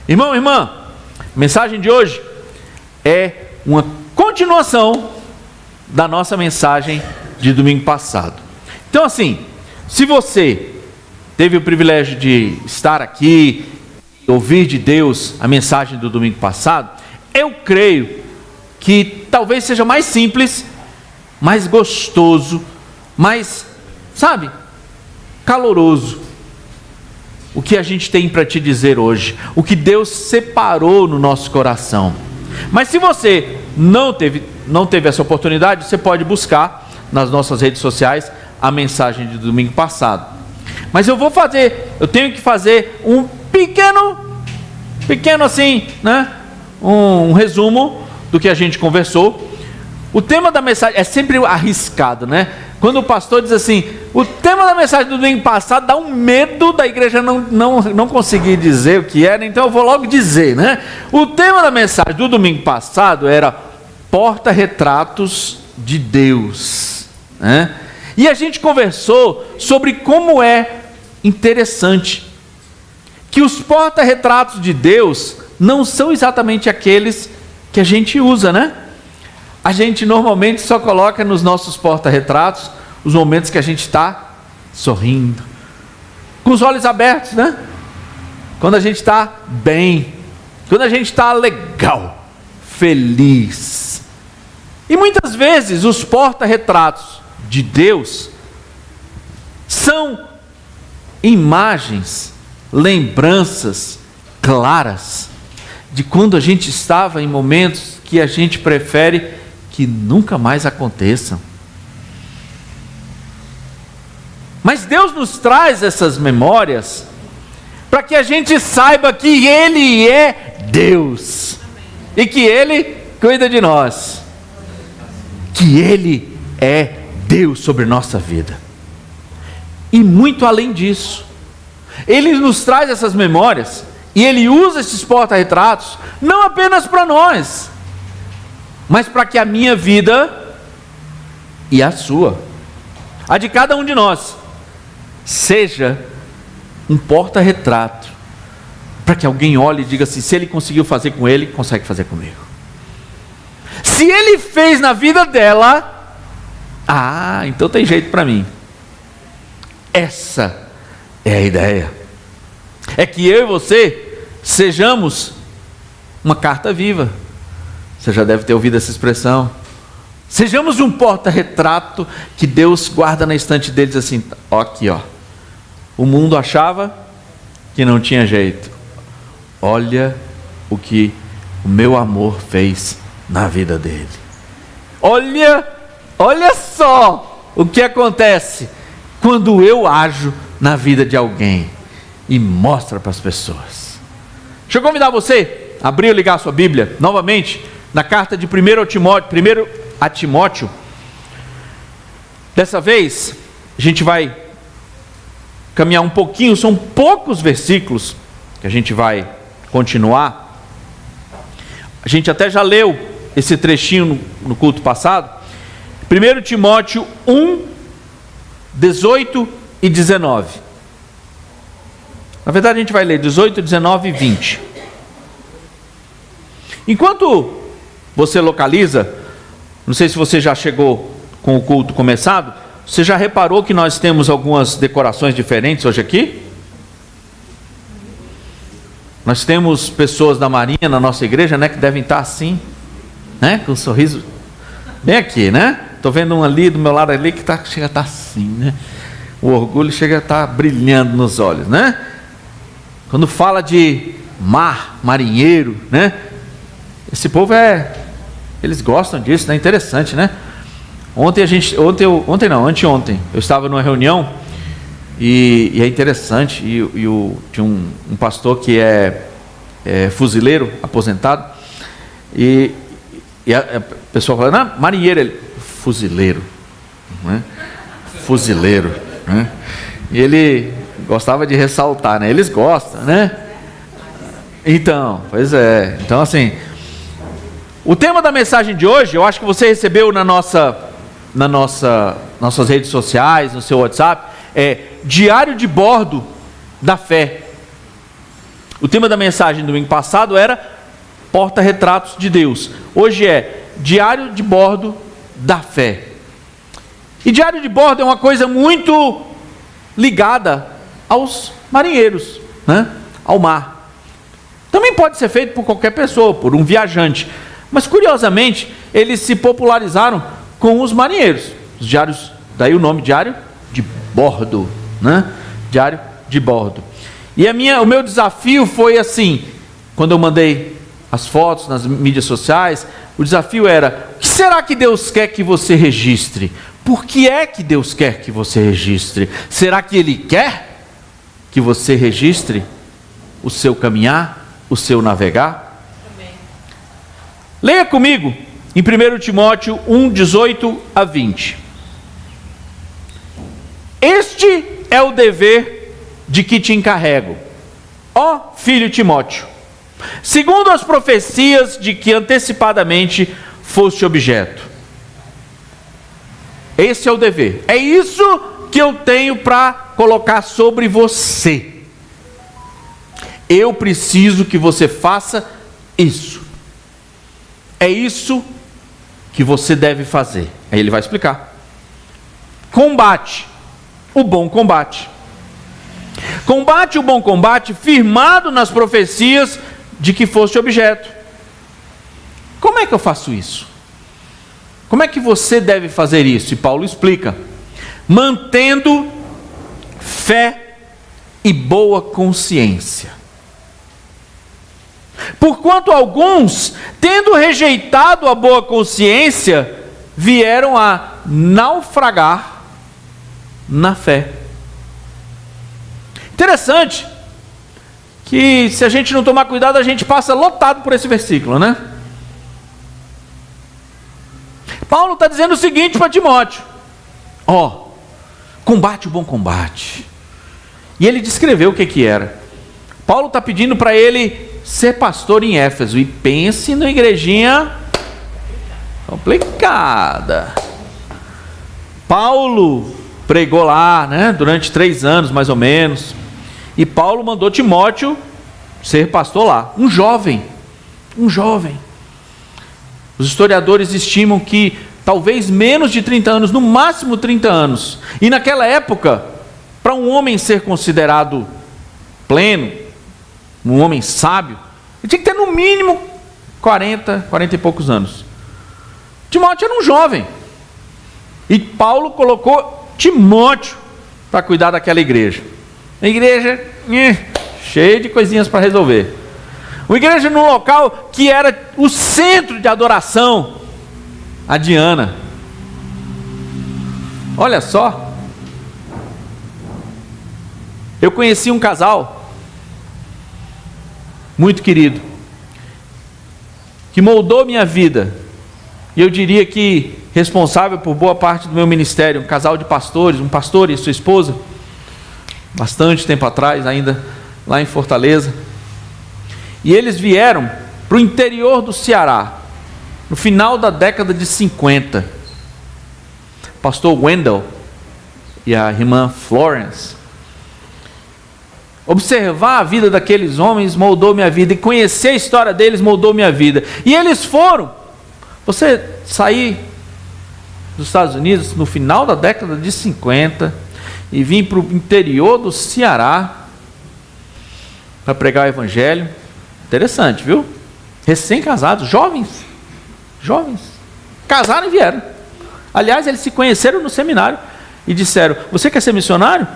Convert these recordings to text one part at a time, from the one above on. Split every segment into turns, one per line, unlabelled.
Irmão, irmã, a mensagem de hoje é uma continuação da nossa mensagem de domingo passado. Então assim, se você teve o privilégio de estar aqui, ouvir de Deus a mensagem do domingo passado, eu creio que talvez seja mais simples, mais gostoso, mais, caloroso o que a gente tem para te dizer hoje, o que Deus separou no nosso coração. Mas se você não teve essa oportunidade, você pode buscar nas nossas redes sociais a mensagem de domingo passado. Mas eu tenho que fazer um pequeno assim, um resumo do que a gente conversou. O tema da mensagem é sempre arriscado, Quando o pastor diz assim, o tema da mensagem do domingo passado, dá um medo da igreja não conseguir dizer o que era, então eu vou logo dizer, O tema da mensagem do domingo passado era porta-retratos de Deus, E a gente conversou sobre como é interessante que os porta-retratos de Deus não são exatamente aqueles que a gente usa, A gente normalmente só coloca nos nossos porta-retratos os momentos que a gente está sorrindo, com os olhos abertos, Quando a gente está bem, quando a gente está legal, feliz. E muitas vezes os porta-retratos de Deus são imagens, lembranças claras de quando a gente estava em momentos que a gente prefere que nunca mais aconteçam. Mas Deus nos traz essas memórias para que a gente saiba que Ele é Deus e que Ele cuida de nós, que Ele é Deus sobre nossa vida. E muito além disso, Ele nos traz essas memórias e Ele usa esses porta-retratos não apenas para nós, mas para que a minha vida e a sua, a de cada um de nós, seja um porta-retrato, para que alguém olhe e diga assim, se Ele conseguiu fazer com ele, consegue fazer comigo. Se Ele fez na vida dela, então tem jeito para mim. Essa é a ideia, é que eu e você sejamos uma carta viva. Você já deve ter ouvido essa expressão. Sejamos um porta-retrato que Deus guarda na estante deles assim, aqui o mundo achava que não tinha jeito, olha o que o meu amor fez na vida dele. Olha só o que acontece quando eu ajo na vida de alguém e mostra para as pessoas. Deixa eu convidar você a abrir ou ligar a sua Bíblia novamente na carta de 1 a Timóteo. Dessa vez a gente vai caminhar um pouquinho, são poucos versículos que a gente vai continuar. A gente até já leu esse trechinho no culto passado. 1 Timóteo 1, 18 e 19. Na verdade a gente vai ler 18, 19 e 20. Enquanto você localiza, não sei se você já chegou com o culto começado, você já reparou que nós temos algumas decorações diferentes hoje aqui? Nós temos pessoas da Marinha na nossa igreja, que devem estar assim, com um sorriso bem aqui, Estou vendo um ali do meu lado ali que chega a estar assim, O orgulho chega a estar brilhando nos olhos, Quando fala de marinheiro, Esse povo eles gostam disso, interessante, Anteontem, eu estava numa reunião e é interessante, tinha um pastor que é fuzileiro, aposentado, e a pessoa falando, marinheiro, ele, fuzileiro, fuzileiro, e ele gostava de ressaltar, eles gostam, Então, pois é, então assim, o tema da mensagem de hoje, eu acho que você recebeu nas nossas redes sociais, no seu WhatsApp, é Diário de Bordo da Fé. O tema da mensagem do domingo passado era porta-retratos de Deus. Hoje é diário de bordo da fé. E diário de bordo é uma coisa muito ligada aos marinheiros, né? Ao mar. Também pode ser feito por qualquer pessoa, por um viajante. Mas curiosamente, eles se popularizaram com os marinheiros. Os diários, daí o nome diário de bordo, né? Diário de bordo. E o meu desafio foi assim, quando eu mandei as fotos nas mídias sociais, o desafio era: o que será que Deus quer que você registre? Por que é que Deus quer que você registre? Será que Ele quer que você registre o seu caminhar, o seu navegar? Amém. Leia comigo em 1 Timóteo 1, 18 a 20. Este é o dever de que te encarrego, ó filho Timóteo, segundo as profecias de que antecipadamente foste objeto. Esse é o dever. É isso que eu tenho para colocar sobre você. Eu preciso que você faça isso. É isso que você deve fazer. Aí ele vai explicar. Combate o bom combate. Combate o bom combate, firmado nas profecias de que foste objeto. Como é que eu faço isso? Como é que você deve fazer isso? E Paulo explica: mantendo fé e boa consciência. Porquanto alguns, tendo rejeitado a boa consciência, vieram a naufragar na fé. Interessante que, se a gente não tomar cuidado, a gente passa lotado por esse versículo, né? Paulo está dizendo o seguinte para Timóteo: combate o bom combate. E ele descreveu o que era. Paulo está pedindo para ele ser pastor em Éfeso. E pense numa igrejinha complicada. Paulo pregou lá, né, durante 3 anos mais ou menos. E Paulo mandou Timóteo ser pastor lá. Um jovem. Os historiadores estimam que talvez menos de 30 anos, no máximo 30 anos. E naquela época, para um homem ser considerado pleno, um homem sábio, ele tinha que ter no mínimo 40 e poucos anos. Timóteo era um jovem. E Paulo colocou Timóteo para cuidar daquela igreja. A igreja cheia de coisinhas para resolver. Uma igreja num local que era o centro de adoração, a Diana. Olha só, eu conheci um casal muito querido, que moldou minha vida, e eu diria que responsável por boa parte do meu ministério. Um casal de pastores, um pastor e sua esposa, bastante tempo atrás, ainda lá em Fortaleza. E eles vieram para o interior do Ceará, no final da década de 50. Pastor Wendell e a irmã Florence. Observar a vida daqueles homens moldou minha vida, e conhecer a história deles moldou minha vida. E eles foram, você sair dos Estados Unidos no final da década de 50 e vir para o interior do Ceará para pregar o evangelho. Interessante, viu? Recém-casados, jovens, casaram e vieram. Aliás, eles se conheceram no seminário e disseram: você quer ser missionário?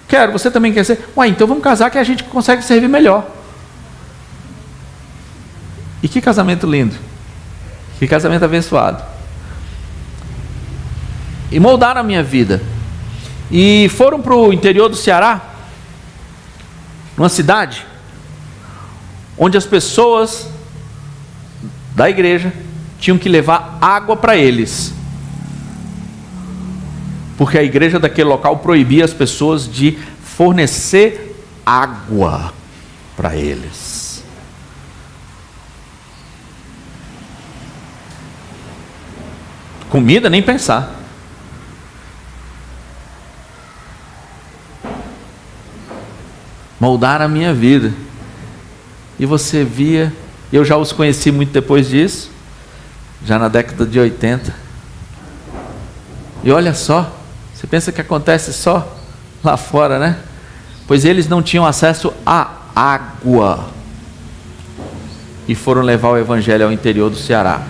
Quero. Você também quer ser? Então vamos casar, que a gente consegue servir melhor. E que casamento lindo, que casamento abençoado. E moldaram a minha vida. E foram para o interior do Ceará, numa cidade onde as pessoas da igreja tinham que levar água para eles, porque a igreja daquele local proibia as pessoas de fornecer água para eles. Comida, nem pensar. Moldaram a minha vida. e você via, eu já os conheci muito depois disso, já na década de 80. E olha só, você pensa que acontece só lá fora, né? Pois eles não tinham acesso à água e foram levar o evangelho ao interior do Ceará.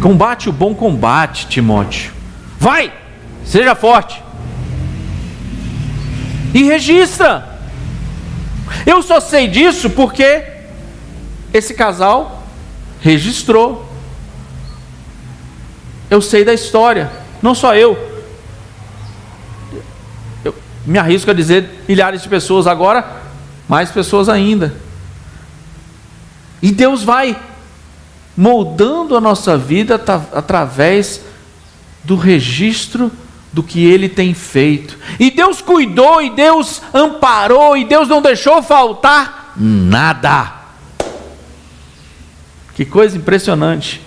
Combate o bom combate, Timóteo. Vai, seja forte. E registra. Eu só sei disso porque esse casal registrou. Eu sei da história, não só eu me arrisco a dizer milhares de pessoas agora, mais pessoas ainda. E Deus vai moldando a nossa vida através do registro do que Ele tem feito. E Deus cuidou, e Deus amparou, e Deus não deixou faltar nada. Que coisa impressionante.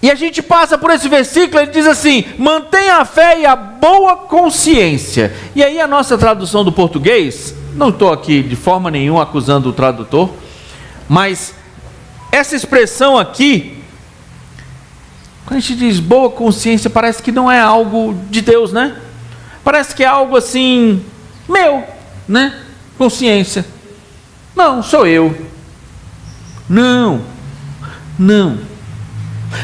E a gente passa por esse versículo, ele diz assim: mantenha a fé e a boa consciência. E aí a nossa tradução do português, não estou aqui de forma nenhuma acusando o tradutor, mas essa expressão aqui, quando a gente diz boa consciência, parece que não é algo de Deus, né? Parece que é algo assim, meu, né? Consciência. Não, sou eu. Não.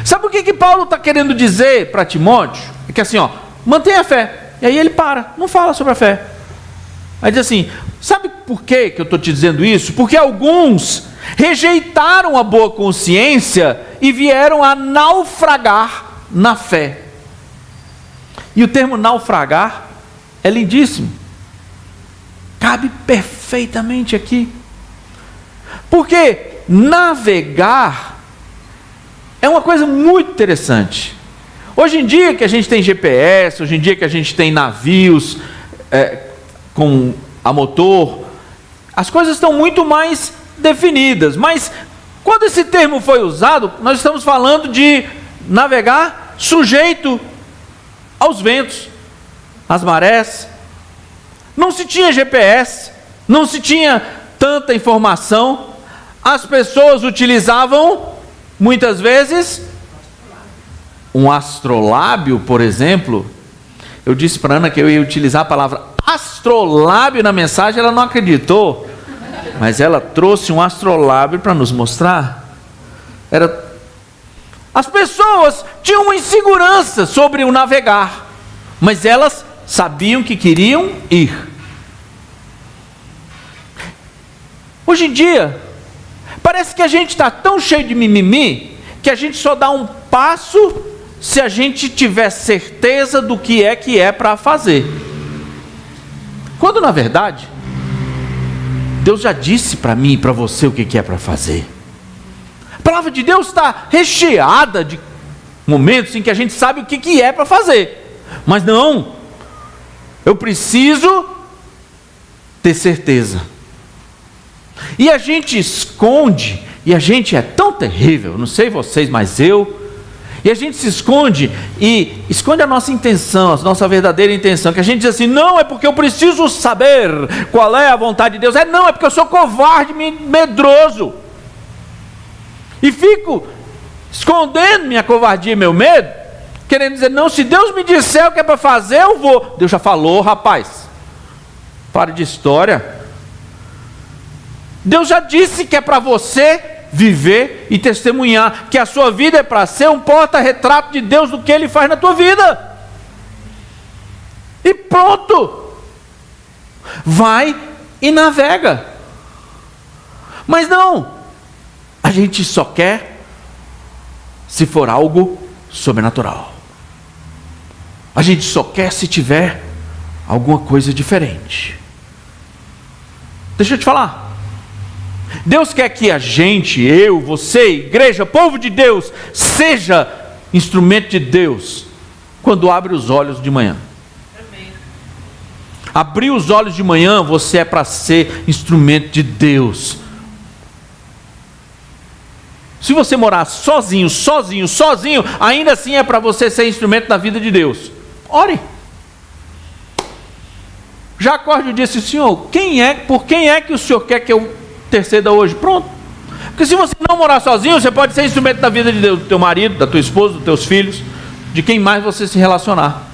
Sabe o que Paulo está querendo dizer para Timóteo? É que assim, mantenha a fé. E aí ele para, não fala sobre a fé. Aí diz assim, sabe por que eu estou te dizendo isso? Porque alguns rejeitaram a boa consciência e vieram a naufragar na fé. E o termo naufragar é lindíssimo. Cabe perfeitamente aqui. Porque navegar é uma coisa muito interessante. Hoje em dia que a gente tem GPS, hoje em dia que a gente tem navios com a motor, as coisas estão muito mais definidas. Mas quando esse termo foi usado, nós estamos falando de navegar sujeito aos ventos, às marés. Não se tinha GPS, não se tinha tanta informação. As pessoas utilizavam muitas vezes um astrolábio, por exemplo. Eu disse para Ana que eu ia utilizar a palavra astrolábio na mensagem, ela não acreditou, mas ela trouxe um astrolábio para nos mostrar. As pessoas tinham uma insegurança sobre o navegar, mas elas sabiam que queriam ir. Hoje em dia parece que a gente está tão cheio de mimimi que a gente só dá um passo se a gente tiver certeza do que é para fazer. Quando na verdade Deus já disse para mim e para você o que é para fazer. A palavra de Deus está recheada de momentos em que a gente sabe o que é para fazer, mas não, eu preciso ter certeza. E a gente esconde, e a gente é tão terrível, não sei vocês, mas e a gente se esconde, e esconde a nossa intenção, a nossa verdadeira intenção, que a gente diz assim, não, é porque eu preciso saber qual é a vontade de Deus, não, é porque eu sou covarde, medroso, e fico escondendo minha covardia e meu medo, querendo dizer, não, se Deus me disser o que é para fazer, eu vou. Deus já falou, rapaz, pare de história. Deus já disse que é para você viver e testemunhar, que a sua vida é para ser um porta-retrato de Deus do que Ele faz na tua vida. E pronto. Vai e navega. Mas não, a gente só quer se for algo sobrenatural. A gente só quer se tiver alguma coisa diferente. Deixa eu te falar. Deus quer que a gente, eu, você, igreja, povo de Deus, seja instrumento de Deus quando abre os olhos de manhã. Amém. Abrir os olhos de manhã, você é para ser instrumento de Deus. Se você morar sozinho, ainda assim é para você ser instrumento da vida de Deus. Ore. Já acorde e disse: Senhor, por quem é que o Senhor quer que eu interceda hoje? Pronto. Porque se você não morar sozinho, você pode ser instrumento da vida de Deus, do teu marido, da tua esposa, dos teus filhos, de quem mais você se relacionar.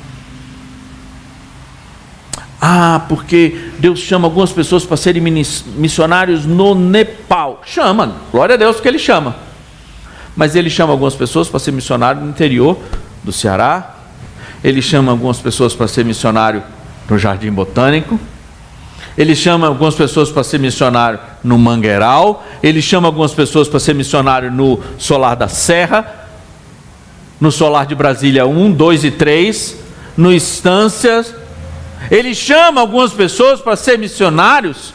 Porque Deus chama algumas pessoas para serem missionários no Nepal. Chama, glória a Deus que Ele chama. Mas Ele chama algumas pessoas para ser missionário no interior do Ceará. Ele chama algumas pessoas para ser missionário no Jardim Botânico. Ele chama algumas pessoas para ser missionário no Mangueiral. Ele chama algumas pessoas para ser missionário no Solar da Serra, no Solar de Brasília 1, 2 e 3, no Estâncias. Ele chama algumas pessoas para ser missionários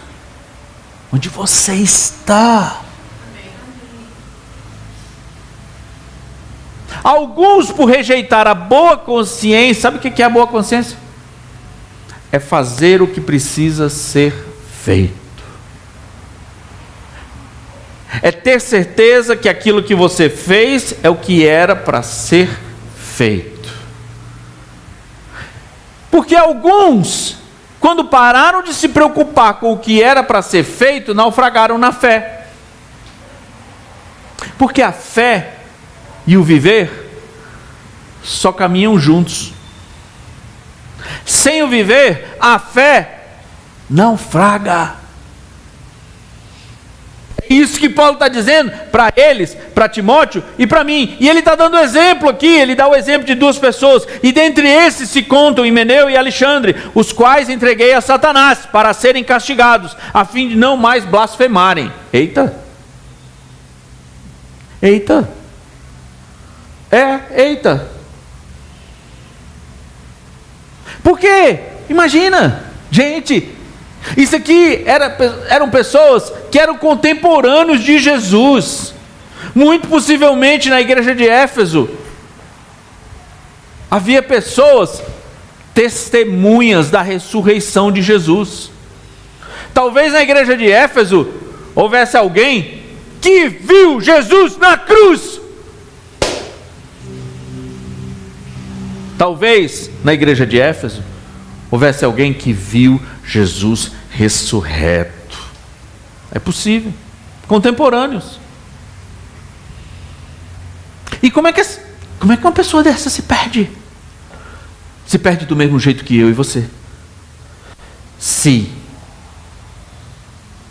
onde você está. Alguns, por rejeitar a boa consciência, sabe o que é a boa consciência? É fazer o que precisa ser feito. É ter certeza que aquilo que você fez é o que era para ser feito. Porque alguns, quando pararam de se preocupar com o que era para ser feito, naufragaram na fé. Porque a fé e o viver só caminham juntos. Sem o viver, a fé naufraga. É isso que Paulo está dizendo para eles, para Timóteo e para mim. E ele está dando exemplo aqui, ele dá o exemplo de duas pessoas. E dentre esses se contam Himeneu e Alexandre, os quais entreguei a Satanás para serem castigados, a fim de não mais blasfemarem. Eita! Porque, imagina, gente, isso aqui eram pessoas que eram contemporâneos de Jesus. Muito possivelmente na igreja de Éfeso havia pessoas testemunhas da ressurreição de Jesus. Talvez na igreja de Éfeso houvesse alguém que viu Jesus na cruz. Talvez na igreja de Éfeso houvesse alguém que viu Jesus ressurreto. É possível. Contemporâneos. E como é que uma pessoa dessa se perde? Se perde do mesmo jeito que eu e você. Se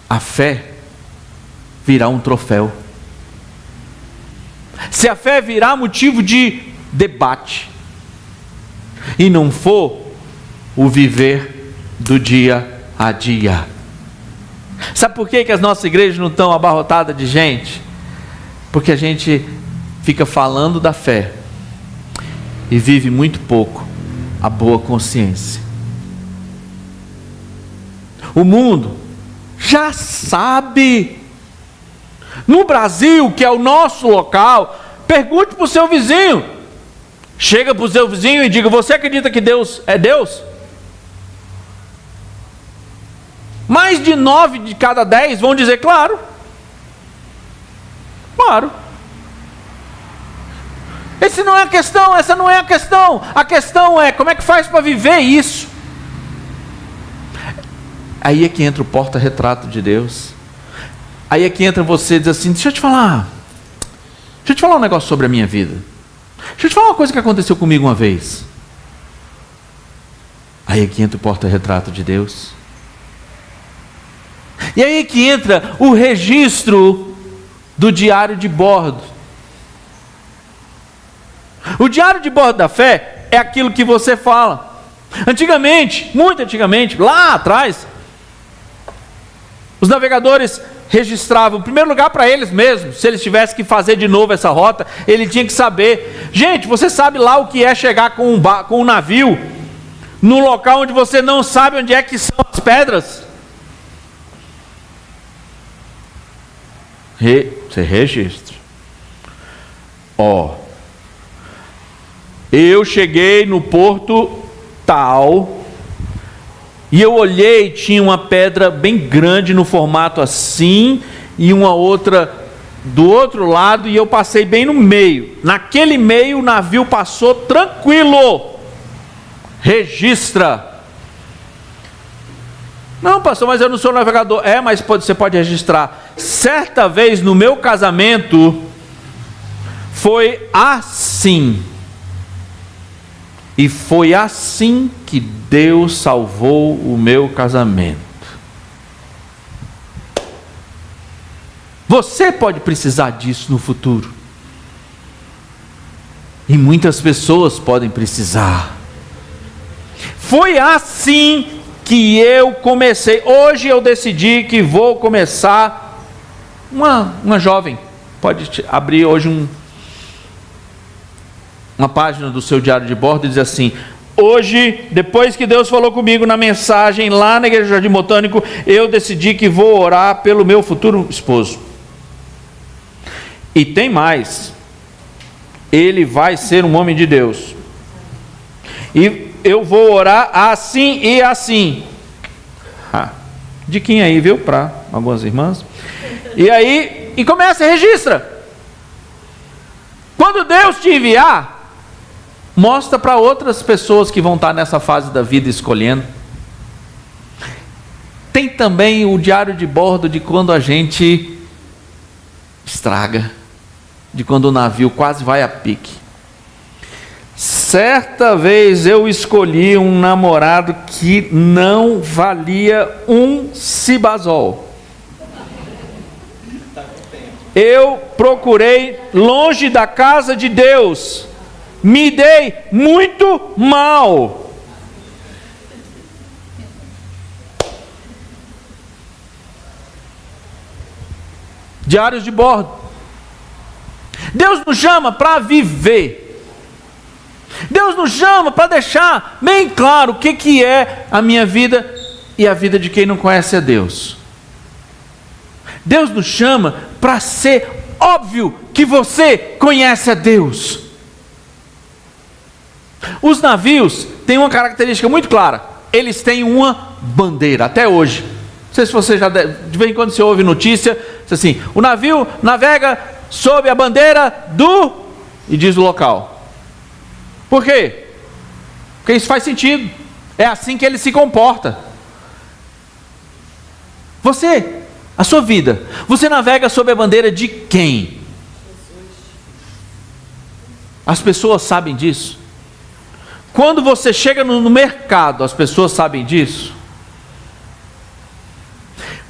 a fé virar um troféu. Se a fé virar motivo de debate. E não for o viver do dia a dia. Sabe por que as nossas igrejas não estão abarrotadas de gente? Porque a gente fica falando da fé e vive muito pouco a boa consciência. O mundo já sabe. No Brasil, que é o nosso local, pergunte para o seu vizinho. Chega para o seu vizinho e diga: você acredita que Deus é Deus? Mais de 9 de cada 10 vão dizer: claro. Claro. Essa não é a questão. A questão é como é que faz para viver isso. Aí é que entra o porta-retrato de Deus. Aí é que entra você e diz assim: deixa eu te falar um negócio sobre a minha vida. Deixa eu te falar uma coisa que aconteceu comigo uma vez. Aí é que entra o porta-retrato de Deus. E aí é que entra o registro do diário de bordo. O diário de bordo da fé é aquilo que você fala. Antigamente, muito antigamente, lá atrás, os navegadores registravam, em primeiro lugar, para eles mesmos. Se eles tivessem que fazer de novo essa rota, ele tinha que saber. Gente, você sabe lá o que é chegar com um navio num local onde você não sabe onde é que são as pedras? Você registra. Eu cheguei no porto tal e eu olhei, tinha uma pedra bem grande no formato assim e uma outra do outro lado, e eu passei bem no meio. Naquele meio o navio passou tranquilo. Registra. Não, pastor, mas eu não sou navegador. Mas você pode registrar. Certa vez no meu casamento, foi assim. E foi assim que Deus salvou o meu casamento. Você pode precisar disso no futuro. E muitas pessoas podem precisar. Foi assim que eu comecei. Hoje eu decidi que vou começar. Uma jovem pode abrir hoje uma página do seu diário de bordo e dizer assim: hoje, depois que Deus falou comigo na mensagem lá na igreja do Jardim Botânico, eu decidi que vou orar pelo meu futuro esposo. E tem mais, ele vai ser um homem de Deus, e eu vou orar assim e assim. Diquinha aí, viu, para algumas irmãs. E começa e registra. Quando Deus te enviar, mostra para outras pessoas que vão estar nessa fase da vida escolhendo. Tem também o diário de bordo de quando a gente estraga, de quando o navio quase vai a pique. Certa vez eu escolhi um namorado que não valia um cibazol. Eu procurei longe da casa de Deus, me dei muito mal. Diários de bordo. Deus nos chama para viver. Deus nos chama para deixar bem claro o que é a minha vida e a vida de quem não conhece a Deus. Deus nos chama para ser óbvio que você conhece a Deus. Os navios têm uma característica muito clara: eles têm uma bandeira, até hoje. Não sei se você já, de vez em quando você ouve notícia, diz assim: o navio navega sob a bandeira do... e diz o local. Por quê? Porque isso faz sentido. É assim que ele se comporta. Você, a sua vida, você navega sob a bandeira de quem? As pessoas sabem disso. Quando você chega no mercado, as pessoas sabem disso.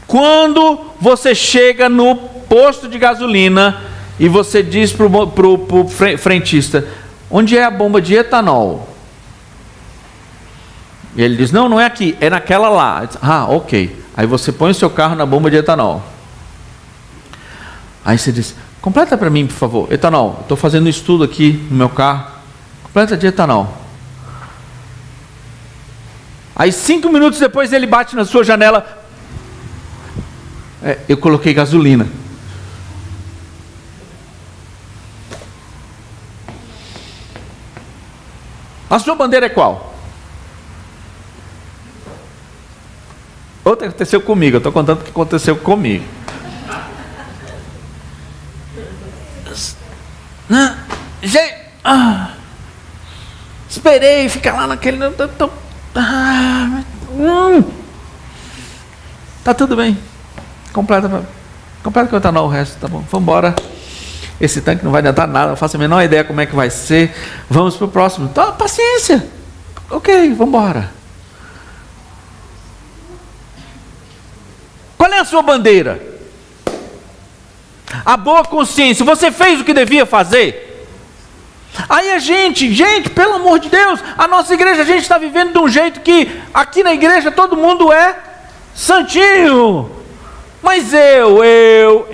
Quando você chega no posto de gasolina e você diz para o frentista: onde é a bomba de etanol? E ele diz: não é aqui, é naquela lá. Diz, ok. Aí você põe o seu carro na bomba de etanol. Aí você diz: completa para mim, por favor, etanol. Estou fazendo um estudo aqui no meu carro. Completa de etanol. Aí 5 minutos depois ele bate na sua janela: eu coloquei gasolina. A sua bandeira é qual? Outra aconteceu comigo, eu estou contando o que aconteceu comigo. Esperei ficar lá naquele... Tá tudo bem. Completa com o etanol o resto, tá bom. Vamos embora. Esse tanque não vai adiantar nada, não faço a menor ideia como é que vai ser. Vamos para o próximo. Tá, paciência. Ok, vamos embora. Qual é a sua bandeira? A boa consciência. Você fez o que devia fazer? Aí a gente, pelo amor de Deus, a nossa igreja, a gente está vivendo de um jeito que aqui na igreja todo mundo é santinho. Mas eu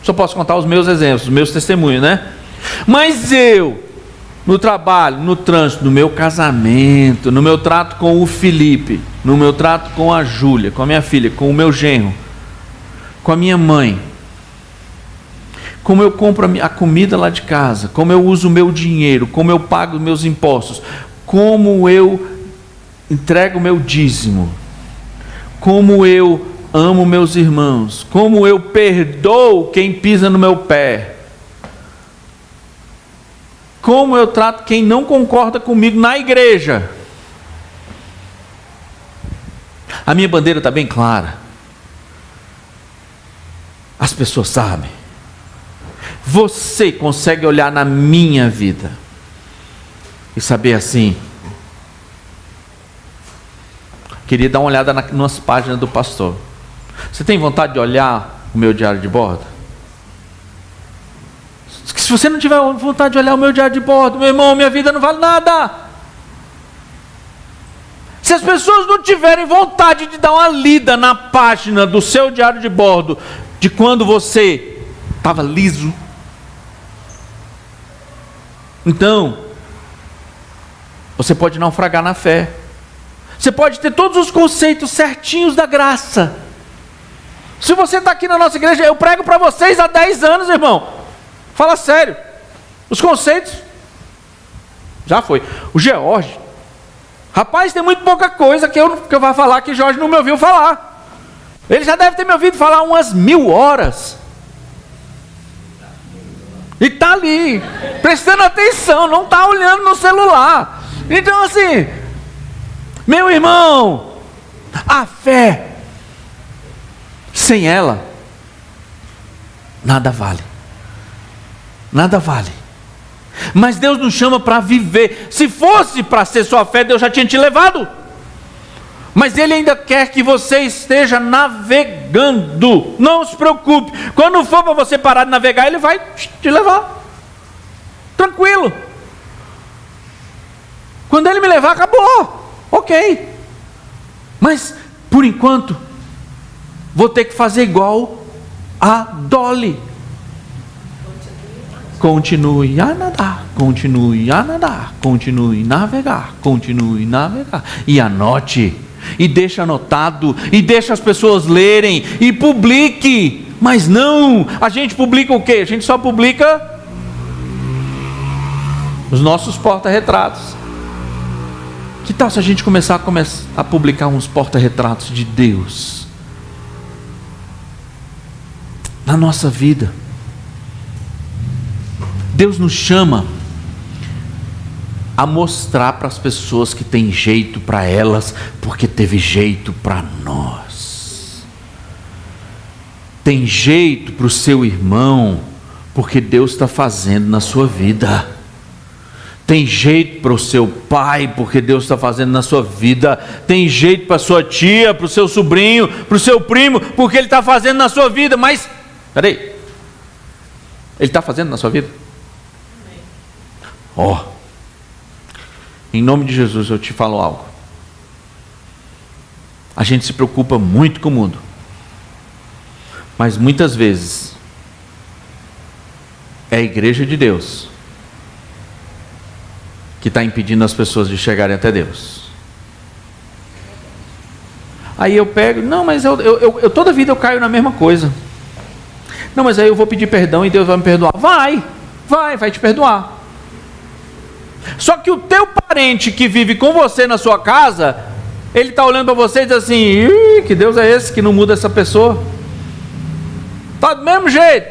só posso contar os meus exemplos, os meus testemunhos, né? Mas eu, no trabalho, no trânsito, no meu casamento, no meu trato com o Felipe, no meu trato com a Júlia, com a minha filha, com o meu genro, com a minha mãe, como eu compro a comida lá de casa, como eu uso o meu dinheiro, como eu pago os meus impostos, como eu entrego o meu dízimo, como eu amo meus irmãos, como eu perdoo quem pisa no meu pé, como eu trato quem não concorda comigo na igreja. A minha bandeira está bem clara. As pessoas sabem. Você consegue olhar na minha vida e saber assim: queria dar uma olhada nas páginas do pastor. Você tem vontade de olhar o meu diário de bordo? Se você não tiver vontade de olhar o meu diário de bordo, meu irmão, minha vida não vale nada. Se as pessoas não tiverem vontade de dar uma lida na página do seu diário de bordo, de quando você estava liso, então você pode naufragar na fé. Você pode ter todos os conceitos certinhos da graça. Se você está aqui na nossa igreja, eu prego para vocês há 10 anos, irmão. Fala sério. Os conceitos já foi. O George, rapaz, tem muito pouca coisa que eu vou falar que Jorge não me ouviu falar. Ele já deve ter me ouvido falar umas 1000 horas. E está ali, prestando atenção, não está olhando no celular. Então assim, meu irmão, a fé, sem ela, nada vale. Nada vale. Mas Deus nos chama para viver. Se fosse para ser sua fé, Deus já tinha te levado. Mas Ele ainda quer que você esteja navegando. Não se preocupe. Quando for para você parar de navegar, Ele vai te levar. Tranquilo. Quando Ele me levar, acabou. Ok. Mas, por enquanto, vou ter que fazer igual a Dolly. Continue a nadar, continue a nadar, continue a navegar, continue a navegar. E anote, e deixa anotado, e deixa as pessoas lerem, e publique. Mas não, a gente publica o quê? A gente só publica os nossos porta-retratos. Que tal se a gente começar a publicar uns porta-retratos de Deus na nossa vida? Deus nos chama a mostrar para as pessoas que tem jeito para elas, porque teve jeito para nós. Tem jeito para o seu irmão, porque Deus está fazendo na sua vida. Tem jeito para o seu pai, porque Deus está fazendo na sua vida. Tem jeito para a sua tia, para o seu sobrinho, para o seu primo, porque Ele está fazendo na sua vida. Mas, peraí, Ele está fazendo na sua vida? Em nome de Jesus eu te falo algo. A gente se preocupa muito com o mundo, mas muitas vezes é a igreja de Deus que está impedindo as pessoas de chegarem até Deus. Aí eu pego, não, mas eu toda vida eu caio na mesma coisa. Não, mas aí eu vou pedir perdão e Deus vai me perdoar. Vai te perdoar. Só que o teu parente que vive com você na sua casa, ele está olhando para você e diz assim: que Deus é esse que não muda essa pessoa? Está do mesmo jeito.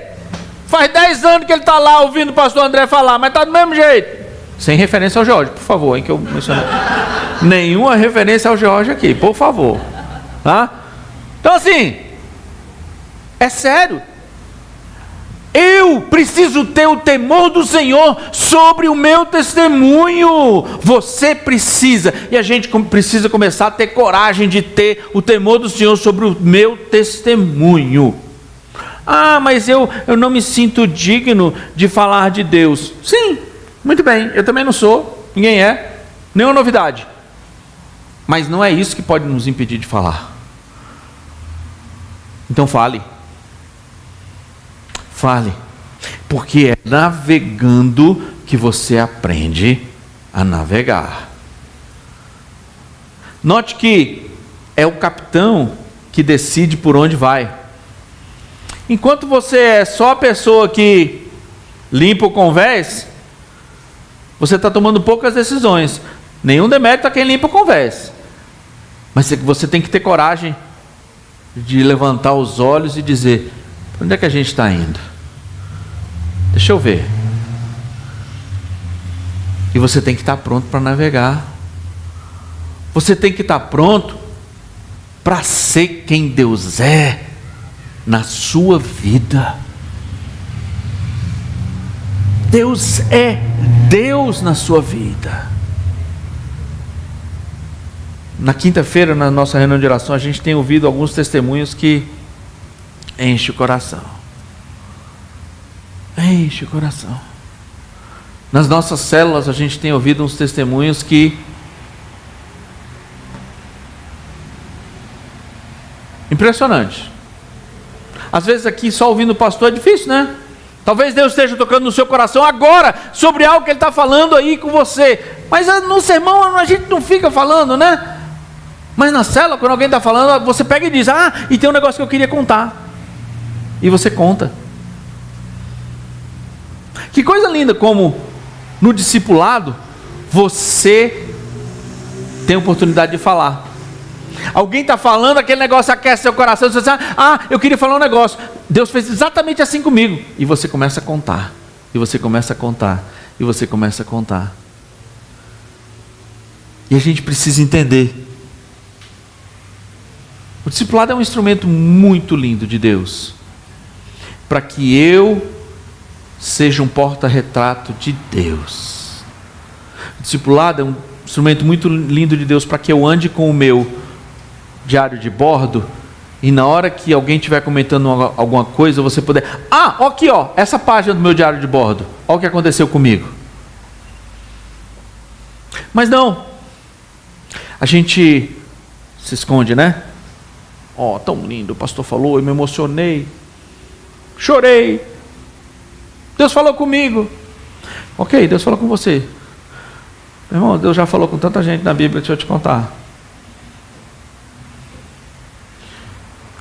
Faz 10 anos que ele está lá ouvindo o pastor André falar, mas está do mesmo jeito. Sem referência ao Jorge, por favor, hein, que eu mencionei. Nenhuma referência ao Jorge aqui, por favor. Tá? Então assim, é sério. Eu preciso ter o temor do Senhor sobre o meu testemunho. Você precisa, e a gente precisa começar a ter coragem de ter o temor do Senhor sobre o meu testemunho. Ah, mas eu não me sinto digno de falar de Deus. Sim, muito bem, eu também não sou, ninguém é, nenhuma novidade. Mas não é isso que pode nos impedir de falar. Então fale. Fale, porque é navegando que você aprende a navegar. Note que é o capitão que decide por onde vai. Enquanto você é só a pessoa que limpa o convés, você está tomando poucas decisões. Nenhum demérito a quem limpa o convés. Mas você tem que ter coragem de levantar os olhos e dizer: onde é que a gente está indo? Deixa eu ver. E você tem que estar pronto para navegar. Você tem que estar pronto para ser quem Deus é na sua vida. Deus é Deus na sua vida. Na quinta-feira, na nossa reunião de oração, a gente tem ouvido alguns testemunhos que enchem o coração. Enche o coração. Nas nossas células, a gente tem ouvido uns testemunhos que impressionante. Às vezes aqui só ouvindo o pastor é difícil, né? Talvez Deus esteja tocando no seu coração agora sobre algo que Ele está falando aí com você. Mas no sermão a gente não fica falando, né? Mas na célula, quando alguém está falando, você pega e diz: ah, e tem um negócio que eu queria contar. E você conta. Que coisa linda como no discipulado você tem oportunidade de falar. Alguém está falando, aquele negócio aquece seu coração, você diz: ah, eu queria falar um negócio. Deus fez exatamente assim comigo. E você começa a contar. E você começa a contar. E você começa a contar. E a gente precisa entender. O discipulado é um instrumento muito lindo de Deus, para que eu seja um porta-retrato de Deus. O discipulado é um instrumento muito lindo de Deus, para que eu ande com o meu diário de bordo, e na hora que alguém estiver comentando alguma coisa, você puder: ah, aqui ó, essa página do meu diário de bordo, olha o que aconteceu comigo. Mas não, a gente se esconde, né? Ó, tão lindo, o pastor falou, eu me emocionei, chorei, Deus falou comigo. Ok, Deus falou com você. Meu irmão, Deus já falou com tanta gente na Bíblia, deixa eu te contar.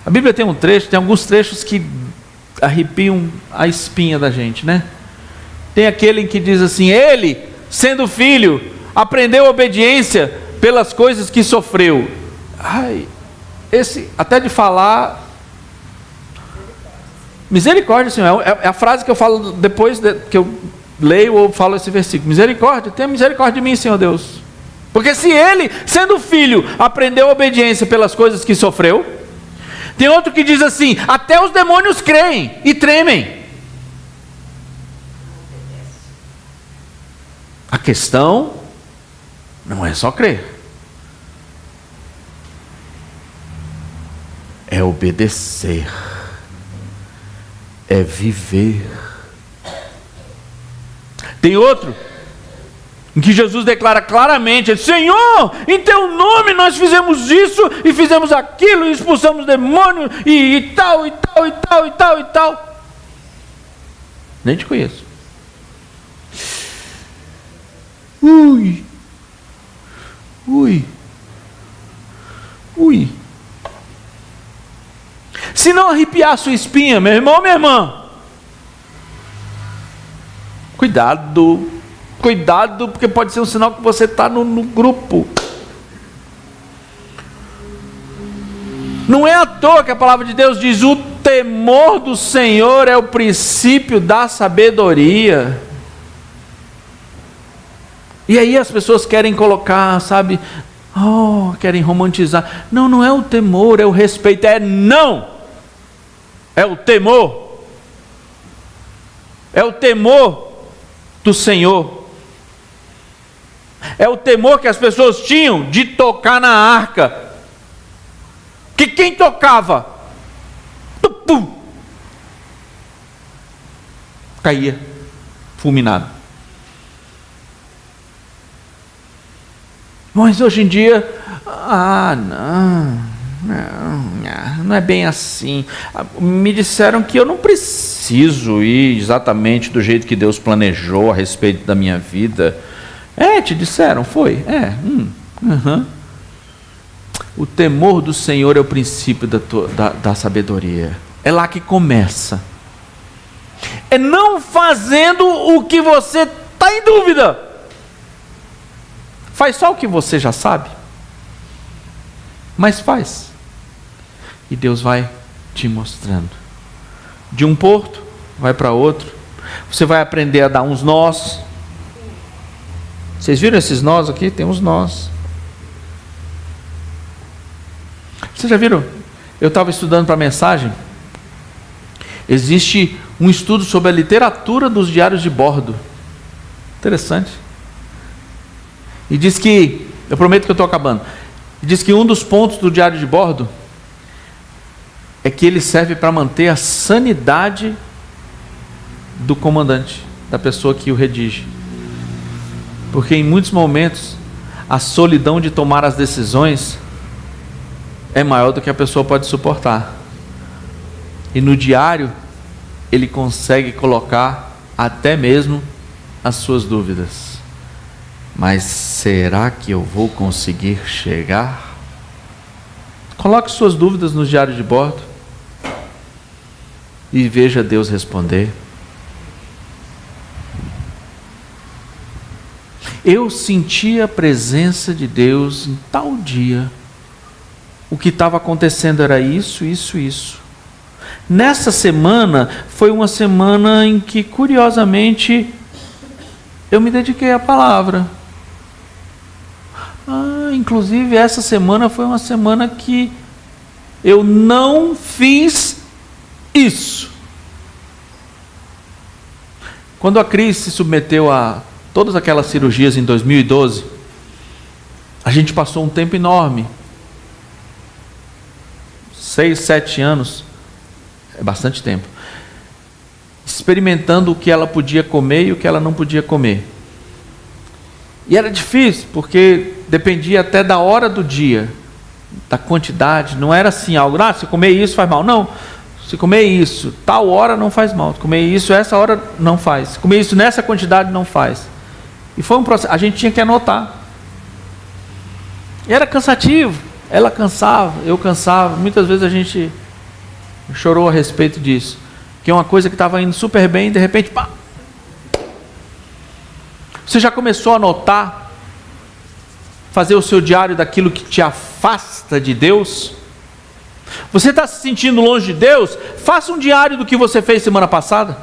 A Bíblia tem tem alguns trechos que arrepiam a espinha da gente, né? Tem aquele em que diz assim: ele, sendo filho, aprendeu obediência pelas coisas que sofreu. Ai, esse, até de falar, misericórdia, Senhor, é a frase que eu falo depois que eu leio ou falo esse versículo: misericórdia, tenha misericórdia de mim, Senhor Deus. Porque se ele, sendo filho, aprendeu obediência pelas coisas que sofreu. Tem outro que diz assim: até os demônios creem e tremem. A questão não é só crer, é obedecer, é viver. Tem outro em que Jesus declara claramente: Senhor, em teu nome nós fizemos isso e fizemos aquilo, e expulsamos demônios e tal, e tal, e tal, e tal, e tal. Nem te conheço. Ui. Se não arrepiar a sua espinha, meu irmão, minha irmã, cuidado, porque pode ser um sinal que você está no grupo. Não é à toa que a palavra de Deus diz: o temor do Senhor é o princípio da sabedoria. E aí as pessoas querem colocar, sabe, querem romantizar. Não, não é o temor, é o respeito. É o temor. É o temor do Senhor. É o temor que as pessoas tinham de tocar na arca. Que quem tocava, caía fulminado. Mas hoje em dia, não é bem assim. Me disseram que eu não preciso ir exatamente do jeito que Deus planejou a respeito da minha vida. Te disseram, foi? O temor do Senhor é o princípio da sabedoria. É lá que começa. É não fazendo o que você está em dúvida. Faz só o que você já sabe, mas faz. E Deus vai te mostrando. De um porto, vai para outro. Você vai aprender a dar uns nós. Vocês viram esses nós aqui? Tem uns nós. Vocês já viram? Eu estava estudando para a mensagem. Existe um estudo sobre a literatura dos diários de bordo. Interessante. E diz que, eu prometo que eu estou acabando, diz que um dos pontos do diário de bordo é que ele serve para manter a sanidade do comandante, da pessoa que o redige. Porque em muitos momentos a solidão de tomar as decisões é maior do que a pessoa pode suportar. E no diário ele consegue colocar até mesmo as suas dúvidas. Mas será que eu vou conseguir chegar? Coloque suas dúvidas no diário de bordo e veja Deus responder. Eu senti a presença de Deus em tal dia. O que estava acontecendo era isso, isso, isso. Nessa semana, foi uma semana em que, curiosamente, eu me dediquei à palavra. Inclusive, essa semana foi uma semana que eu não fiz isso. Quando a Cris se submeteu a todas aquelas cirurgias em 2012, a gente passou um tempo enorme. 6, 7 anos, é bastante tempo, experimentando o que ela podia comer e o que ela não podia comer. E era difícil, porque dependia até da hora do dia, da quantidade. Não era assim algo, se comer isso faz mal. Não, se comer isso, tal hora não faz mal. Se comer isso, essa hora não faz. Se comer isso nessa quantidade não faz. E foi um processo, a gente tinha que anotar. E era cansativo. Ela cansava, eu cansava. Muitas vezes a gente chorou a respeito disso. Que é uma coisa que estava indo super bem, de repente, pá! Você já começou a notar, fazer o seu diário daquilo que te afasta de Deus? Você está se sentindo longe de Deus? Faça um diário do que você fez semana passada.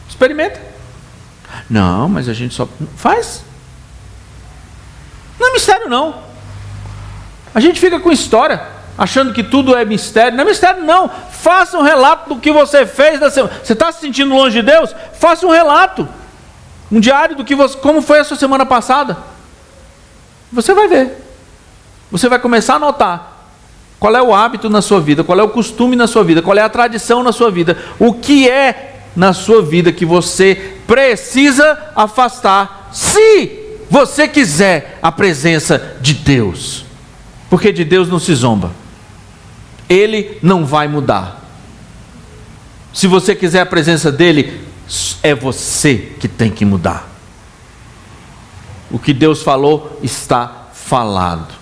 Experimenta. Não, mas a gente só faz. Não é mistério não. A gente fica com história, achando que tudo é mistério. Não é mistério não. Faça um relato do que você fez da semana. Você está se sentindo longe de Deus? Faça um relato. Um diário do que você, como foi a sua semana passada. Você vai ver. Você vai começar a notar qual é o hábito na sua vida, qual é o costume na sua vida, qual é a tradição na sua vida, o que é na sua vida que você precisa afastar, se você quiser a presença de Deus. Porque de Deus não se zomba. Ele não vai mudar. Se você quiser a presença dele, é você que tem que mudar. O que Deus falou está falado.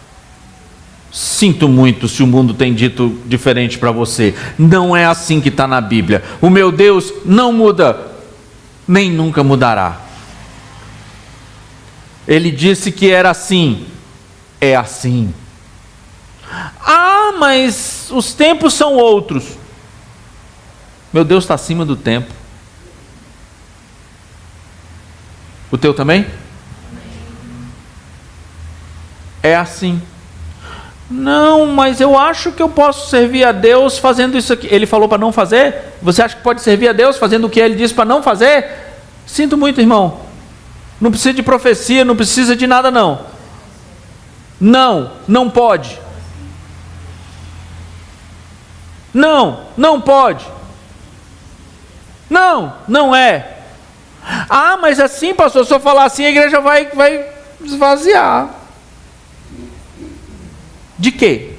Sinto muito se o mundo tem dito diferente para você. Não é assim que está na Bíblia. O meu Deus não muda, nem nunca mudará. Ele disse que era assim. É assim. Mas os tempos são outros. Meu Deus está acima do tempo. O teu também? É assim. Não, mas eu acho que eu posso servir a Deus fazendo isso aqui. Ele falou para não fazer? Você acha que pode servir a Deus fazendo o que ele disse para não fazer? Sinto muito, irmão. Não precisa de profecia, não precisa de nada não. Não, não pode. Não, não pode. Não, não é. Mas assim, pastor, se eu falar assim, a igreja vai esvaziar. De quê?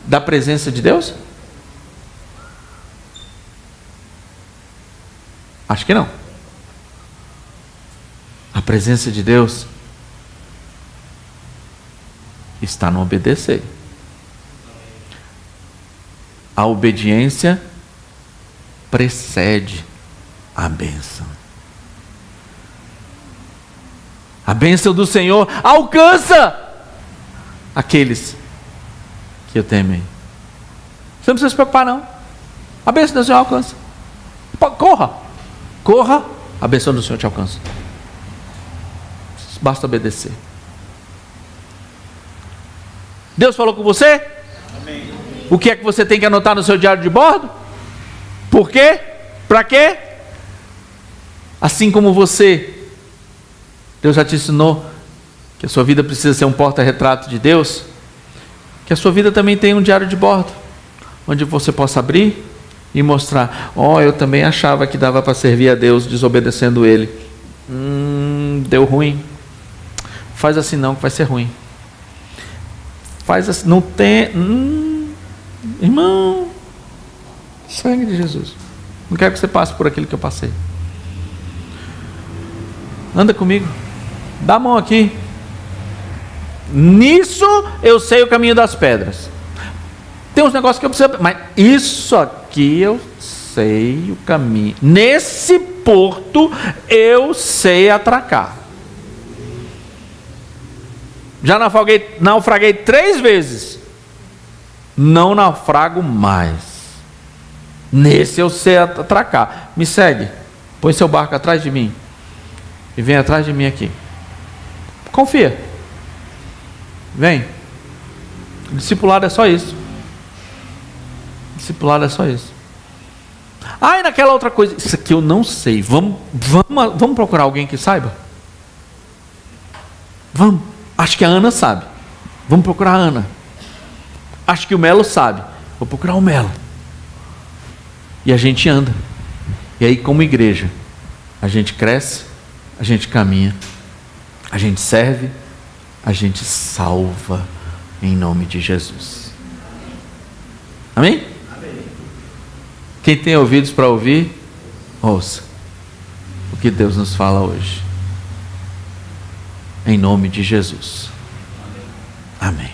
Da presença de Deus? Acho que não. A presença de Deus está no obedecer. A obediência precede a bênção. A bênção do Senhor alcança aqueles que o temem. Você não precisa se preocupar não. A bênção do Senhor alcança. Corra, a bênção do Senhor te alcança. Basta obedecer. Deus falou com você? Amém. O que é que você tem que anotar no seu diário de bordo? Por quê? Para quê? Assim como você, Deus já te ensinou que a sua vida precisa ser um porta-retrato de Deus, que a sua vida também tem um diário de bordo, onde você possa abrir e mostrar: eu também achava que dava para servir a Deus desobedecendo Ele. Deu ruim. Faz assim não, que vai ser ruim. Faz assim, não tem... irmão, sangue de Jesus. Não quero que você passe por aquilo que eu passei. Anda comigo. Dá a mão aqui. Nisso eu sei o caminho das pedras. Tem uns negócios que eu preciso... Mas isso aqui eu sei o caminho. Nesse porto eu sei atracar. Já naufraguei 3 vezes. Não naufrago mais. Nesse eu sei atracar. Me segue. Põe seu barco atrás de mim. E vem atrás de mim aqui. Confia. Vem. Discipulado é só isso. Discipulado é só isso. E naquela outra coisa. Isso aqui eu não sei. Vamos procurar alguém que saiba? Vamos. Acho que a Ana sabe. Vamos procurar a Ana. Acho que o Melo sabe. Vou procurar o Melo. E a gente anda. E aí, como igreja, a gente cresce, a gente caminha, a gente serve, a gente salva em nome de Jesus. Amém? Amém. Quem tem ouvidos para ouvir, ouça o que Deus nos fala hoje. Em nome de Jesus. Amém.